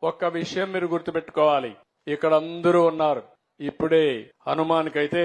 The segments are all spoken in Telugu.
ఒక్క విషయం మీరు గుర్తుపెట్టుకోవాలి. ఇక్కడ అందరూ ఉన్నారు. ఇప్పుడే హనుమాన్కైతే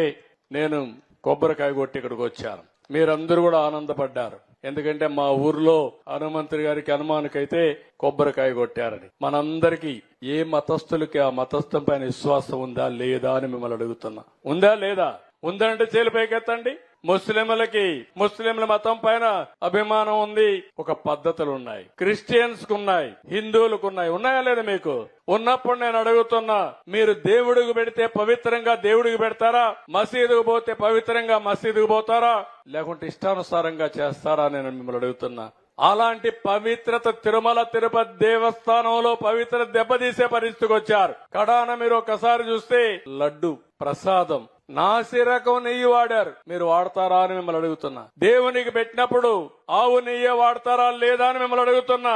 నేను కొబ్బరికాయ కొట్టి ఇక్కడికి వచ్చాను. మీరందరూ కూడా ఆనందపడ్డారు. ఎందుకంటే మా ఊర్లో హనుమంతుడి గారికి హనుమాన్కైతే కొబ్బరికాయ కొట్టారని. మనందరికీ ఏ మతస్థులకి ఆ మతస్థం పైన విశ్వాసం ఉందా లేదా అని మిమ్మల్ని అడుగుతున్నా. ఉందా లేదా? ఉందంటే చేలు పైకెత్తండి. ముస్లింల మతం పైన అభిమానం ఉంది. ఒక పద్ధతులు ఉన్నాయి. క్రిస్టియన్స్ కు ఉన్నాయి, హిందువులకు ఉన్నాయి. ఉన్నాయా లేదా? మీకు ఉన్నప్పుడు నేను అడుగుతున్నా, మీరు దేవుడికి పెడితే పవిత్రంగా దేవుడికి పెడతారా? మసీదుకు పోతే పవిత్రంగా మసీదుకు పోతారా? లేకుంటే ఇష్టానుసారంగా చేస్తారా? నేను మిమ్మల్ని అడుగుతున్నా. అలాంటి పవిత్రత తిరుమల తిరుపతి దేవస్థానంలో పవిత్ర దెబ్బతీసే పరిస్థితికి వచ్చారు. కడాన మీరు ఒకసారి చూస్తే లడ్డు ప్రసాదం నాసి రకం నెయ్యి వాడారు. మీరు వాడతారా అని మిమ్మల్ని అడుగుతున్నా. దేవునికి పెట్టినప్పుడు ఆవు నెయ్యి వాడతారా లేదా అని మిమ్మల్ని అడుగుతున్నా.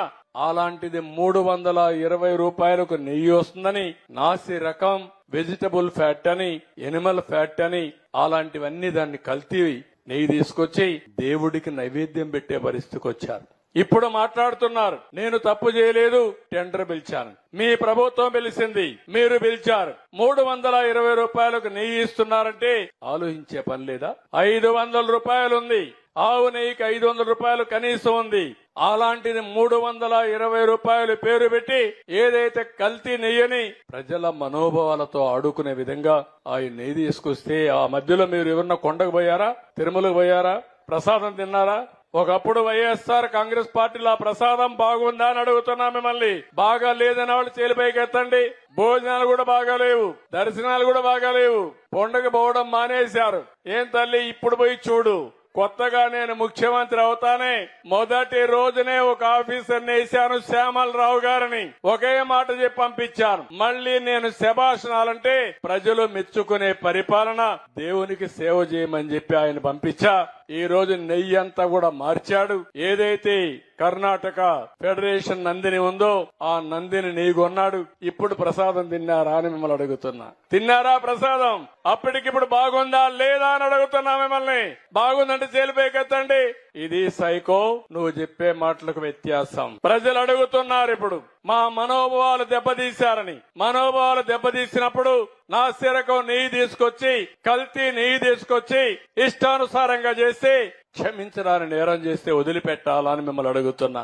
అలాంటిది 320 రూపాయలకు నెయ్యి వస్తుందని, నాసి రకం, వెజిటబుల్ ఫ్యాట్ అని, ఎనిమల్ ఫ్యాట్ అని, అలాంటివన్నీ దాన్ని కల్తీ నెయ్యి తీసుకొచ్చి దేవుడికి నైవేద్యం పెట్టే పరిస్థితికి వచ్చారు. ఇప్పుడు మాట్లాడుతున్నారు, నేను తప్పు చేయలేదు, టెండర్ పిలిచాను. మీ ప్రభుత్వం పిలిచింది, మీరు పిలిచారు. 320 రూపాయలకు నెయ్యి ఇస్తున్నారంటే ఆలోచించే పని లేదా? 500 రూపాయలు ఉంది. ఆవు నెయ్యికి 500 రూపాయలు కనీసం ఉంది. అలాంటిది 320 రూపాయలు పేరు పెట్టి ఏదైతే కల్తీ నెయ్యని ప్రజల మనోభావాలతో ఆడుకునే విధంగా ఆ నెయ్యి తీసుకొస్తే, ఆ మధ్యలో మీరు ఎవరన్నా కొండకు పోయారా? తిరుమలకు పోయారా? ప్రసాదం తిన్నారా? ఒకప్పుడు వైఎస్ఆర్ కాంగ్రెస్ పార్టీలో ఆ ప్రసాదం బాగుందా అని అడుగుతున్నా మిమ్మల్ని. బాగా లేదని వాళ్ళు చేలిపైకి ఎత్తండి. భోజనాలు కూడా బాగాలేవు, దర్శనాలు కూడా బాగాలేవు. పండుగ పోవడం మానేశారు. ఏం తల్లి, ఇప్పుడు పోయి చూడు. కొత్తగా నేను ముఖ్యమంత్రి అవుతానే మొదటి రోజునే ఒక ఆఫీసర్ వేశాను, శ్యామలరావు గారిని. ఒకే మాట చెప్పి పంపించాను. మళ్లీ నేను శభాషణాలంటే ప్రజలు మెచ్చుకునే పరిపాలన, దేవునికి సేవ చేయమని చెప్పి ఆయన పంపించా. ఈ రోజు నెయ్యి అంతా కూడా మార్చాడు. ఏదైతే కర్ణాటక ఫెడరేషన్ నందిని ఉందో ఆ నందిని నెయ్యి కొన్నాడు. ఇప్పుడు ప్రసాదం తిన్నారా అని మిమ్మల్ని అడుగుతున్నా. తిన్నారా ప్రసాదం? అప్పటికిప్పుడు బాగుందా లేదా అని అడుగుతున్నా మిమ్మల్ని. బాగుందంటే చేలిపైకెత్తండి. ఇది సైకో. నువ్వు చెప్పే మాటలకు వ్యత్యాసం. ప్రజలు అడుగుతున్నారు ఇప్పుడు, మా మనోభావాలు దెబ్బతీశారని. మనోభావాలు దెబ్బతీసినప్పుడు నాసిరకం నెయ్యి తీసుకొచ్చి, కల్తీ నెయ్యి తీసుకొచ్చి ఇష్టానుసారంగా చేసి క్షమించడాన్ని నేరం చేస్తే వదిలిపెట్టాలని మిమ్మల్ని అడుగుతున్నా.